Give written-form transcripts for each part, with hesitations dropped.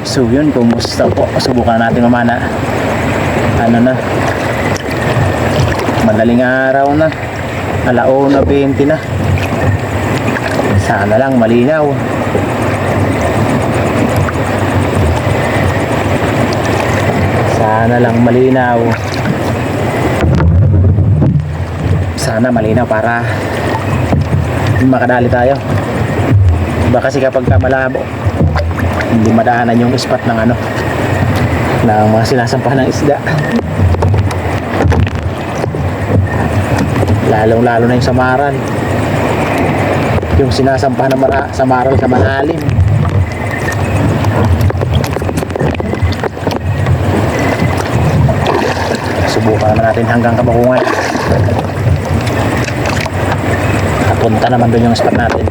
So yun, kumusta po? Subukan natin mamana. Ano na, madaling araw na, 1:20 na. Sana lang malinaw. Sana lang malinaw. Sana malinaw para makadali tayo. Iba kasi kapag malabo, hindi madaanan yung spot ng ano, ng mga sinasampahan ng isda. Lalong lalo na yung samaran, yung sinasampahan ng samaran sa malalim. Subukan naman natin hanggang Kabakungan. Napunta naman doon yung spot natin.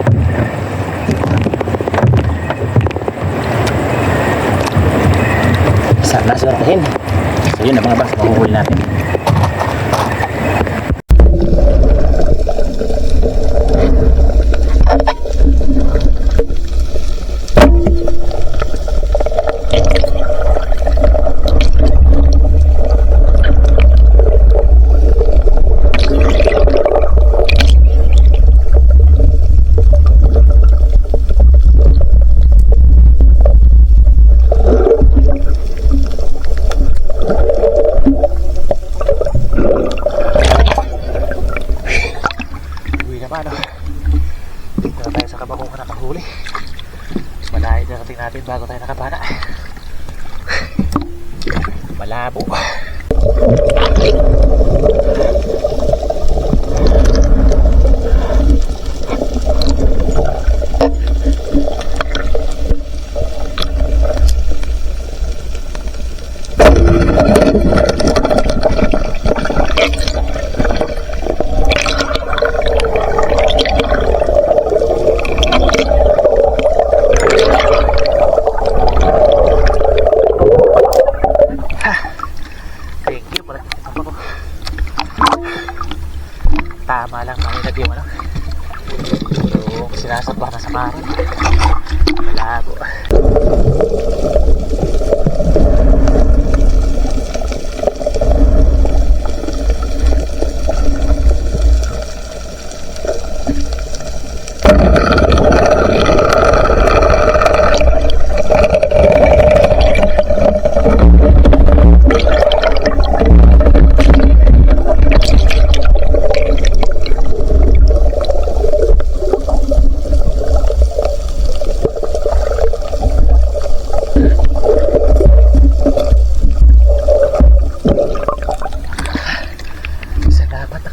Sana swertehin. So yun na mga bas, mahuhuli natin. Natin bago tayo nakapana. Malabo. Tama lang, mahilag yung ano, yung sinasamba na samaran. Malabo.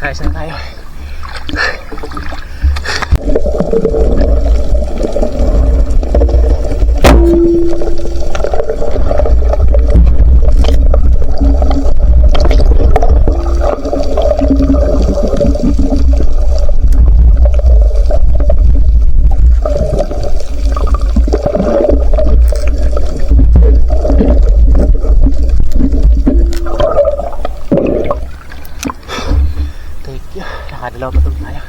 Nakaisa na tayo. Nakadalaw pa tulog tayo.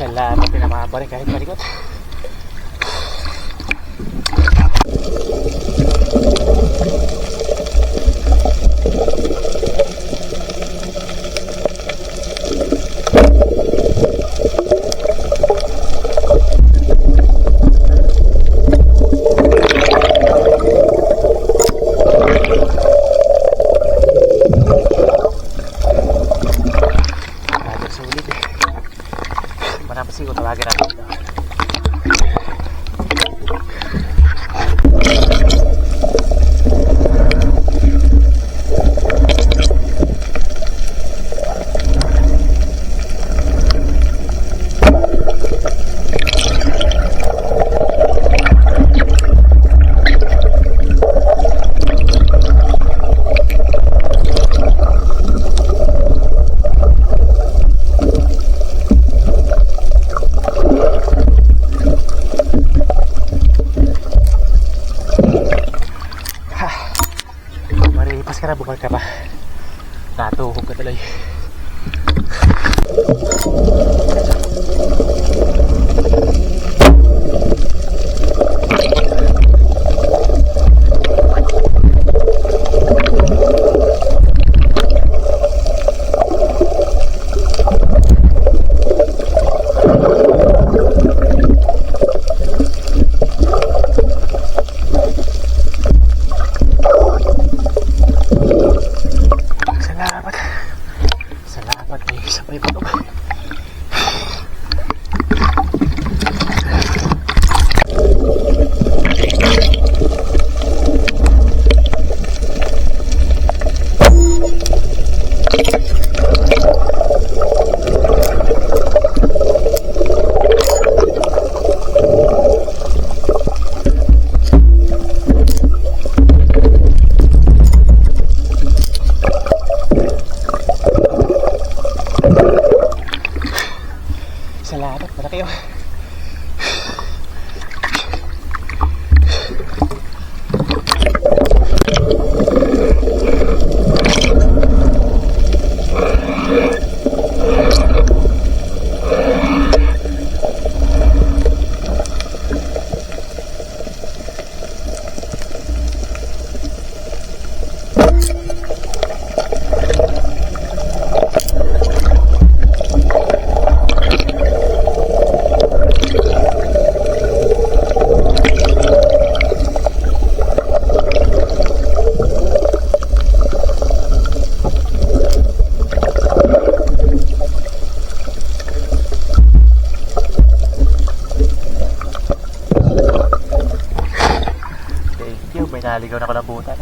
Salamat din ang mga bari kahit malikot. Manapasi ko tawagin natin ito. gulay. Salamat kayo sa may banog. Salamat, malaki yun. May naligaw na kalabutan.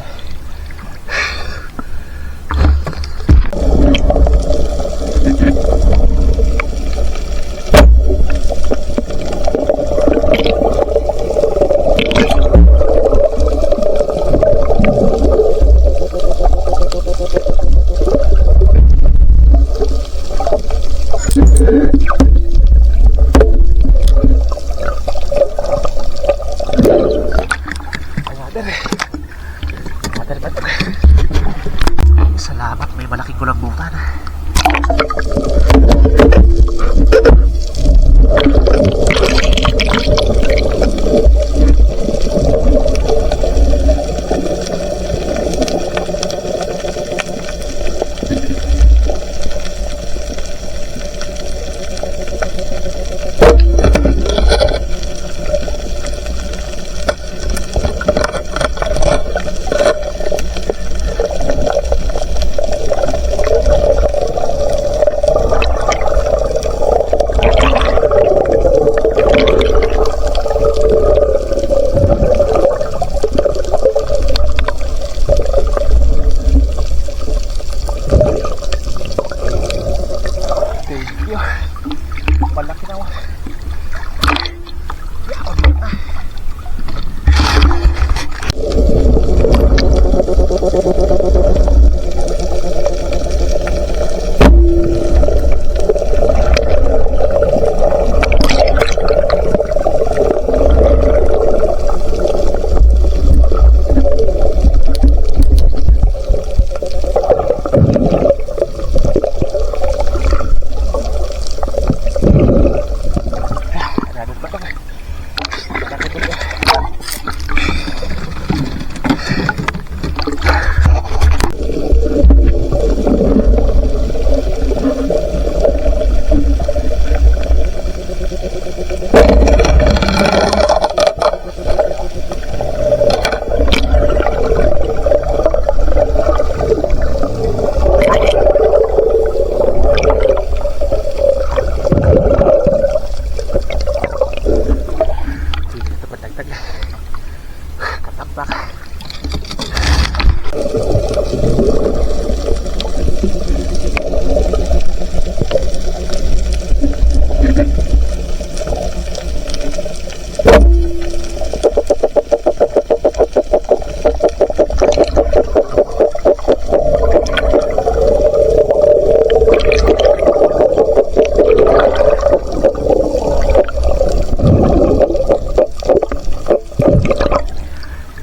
Salamat, may malaking kulambutan. Malaki na wala.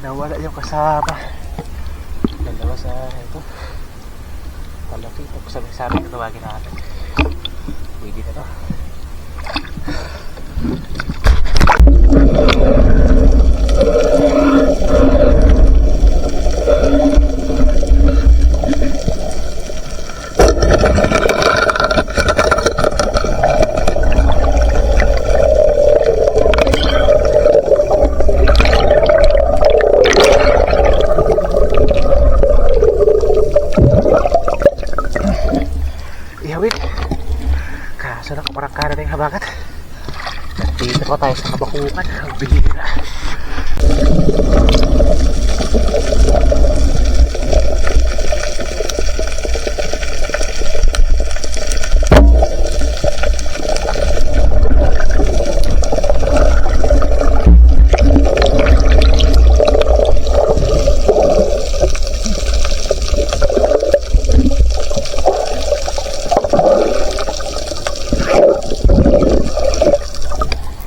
Nawala yung kasama. Dalawa sa ito. Palaki ito. sabi na tawagin natin. Pwede na to. Kaso nakamarangkara na yung habagat. Dito pa tayo sa kabakuman. Ang bihira.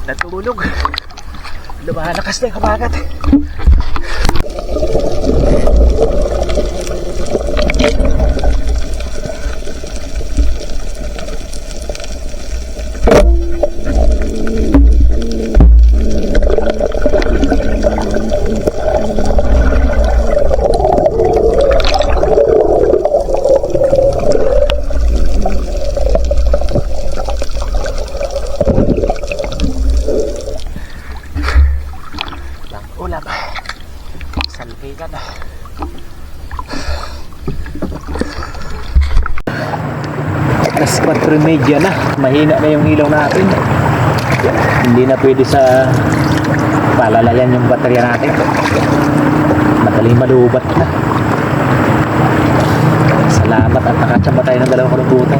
Natulog. Lumalakas na yung habagat. Ulam salpikan. Alas 4:30 na, mahina na yung ilaw natin. Hindi na pwede sa palalayan yung baterya natin, madaling malubat na. Salamat at nakatsamba tayo ng dalawang kalubutan.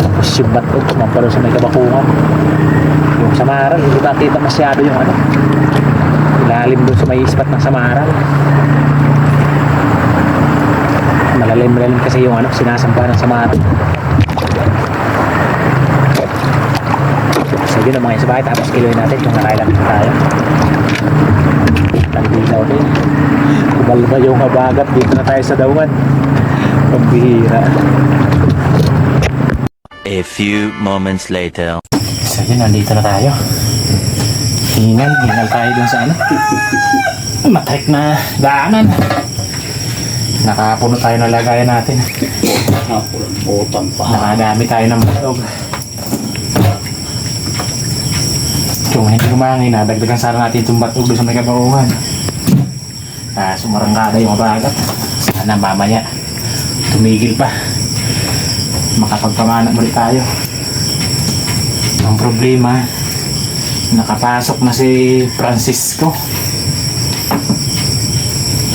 Tapos yung batok mampalo sa may kabakungan. Yung Samaral, hindi nakita masyado yung ano, ilalim doon sa may ispat ng Samaral. Malalim kasi yung ano, sinasampa ng Samaral. So yun ang mga isabay, tapos kiloin natin kung nakailan tayo. Nagdilaw din. Kumalma yung habagat, dito na tayo sa dawan. Pambihira. A few moments later. So yun, nandito na tayo. Hingal tayo dun sa ano, matrik na daanan. Nakapuno tayo ng lagayan natin. Nakadami tayo ng matlog. Kung hindi kumangin, nadagdagan sana natin itong batlog doon sa may kabaungan. Sumarangkada yung mabagat. Sana mamaya tumigil pa, makapagpamana muli tayo. Ang problema, nakapasok na si Francisco.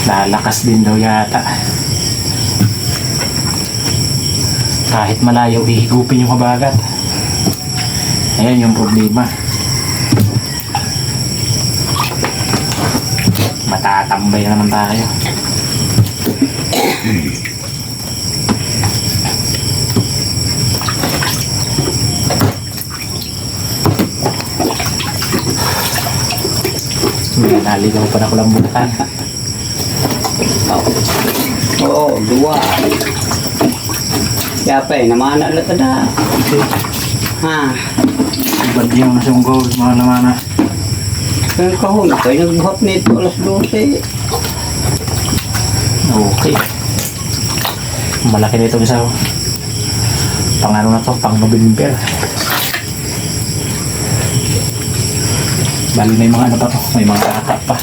Lalakas din daw yata. Kahit malayo, ihigupin yung habagat. Ayan yung problema. Matatambay naman tayo. Naligaw pa na kulambutan. Oo, dua. Siapa namana lang tada. Ha. Bad yung nasunggaw, mga namana. Kaya kahon, kayo nag-hop nito alas 12. Okay. Malaki nito isa. Pang ano na to, pang November. Bali may mga ano pa to, may mga kata pa.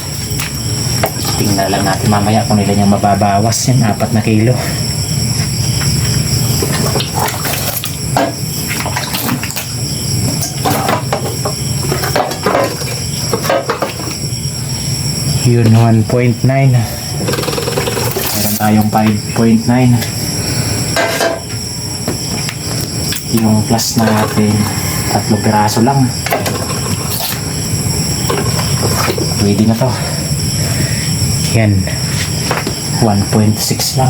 Tingnan lang natin mamaya kung nila niyang mababawas yan, 4 na kilo. Yun, 1.9. Meron tayong 5.9. Yung plus natin 3 piraso lang. Pwede na to. Yan, 1.6 lang.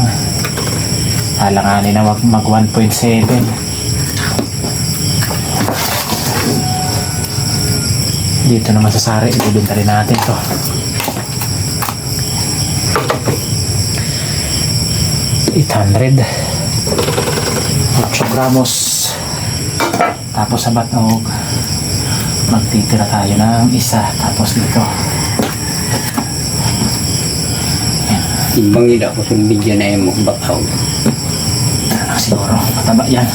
Alanganin na mag 1.7. Dito naman sa sari, ibibenta rin natin to. 800. 8 gramos. Tapos sa banog, magtitira tayo ng isa. Tapos dito. Ibang ida ko sa bigyan na yung bakaw. Siguro, mataba yan.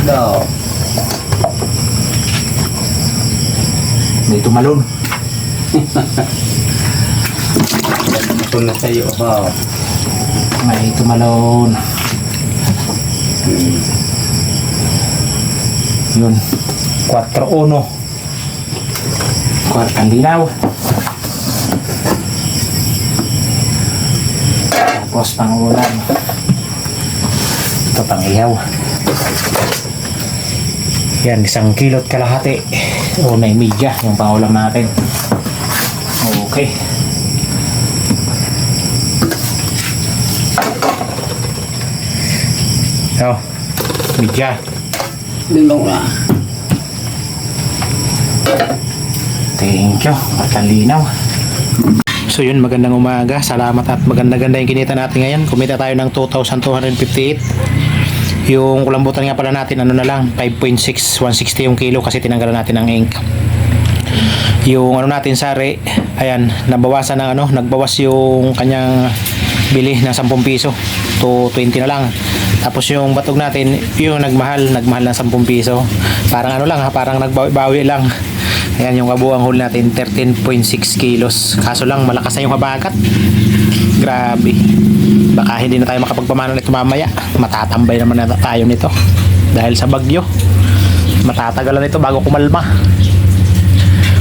Daw. May tumalon. Ito na sa'yo, ha? May tumalon. Yun. 4-1. Kwartang linaw. Tapos pangulam. Ito pang ihaw. Yan, 1 kilot kalahati. O may media yung pangulam natin. Okay. Oh, media. Dindong na. Thank you. Patalinaw. So yun, magandang umaga. Salamat at maganda-ganda yung kinita natin ngayon. Kumita tayo ng 2,258. Yung kulambutan nga pala natin, ano na lang, 5.6, 160 yung kilo kasi tinanggalan natin ng ink. Yung ano natin, sari, ayan, nabawasan ng ano, nagbawas yung kanyang bili ng 10 piso to 20 na lang. Tapos yung batog natin, yung nagmahal ng 10 piso. Parang ano lang ha, parang nagbawi lang. Ayan yung kabuang huli natin, 13.6 kilos. Kaso lang, malakas na yung habagat. Grabe. Baka hindi na tayo makapagpamano nito mamaya. Matatambay naman na tayo nito. Dahil sa bagyo. Matatagalan nito bago kumalma.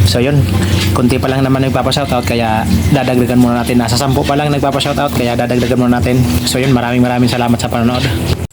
So yun, kunti pa lang naman nagpapashoutout kaya dadagdagan muna natin. Nasa 10 pa lang nagpapashoutout kaya dadagdagan muna natin. So yun, maraming salamat sa panonood.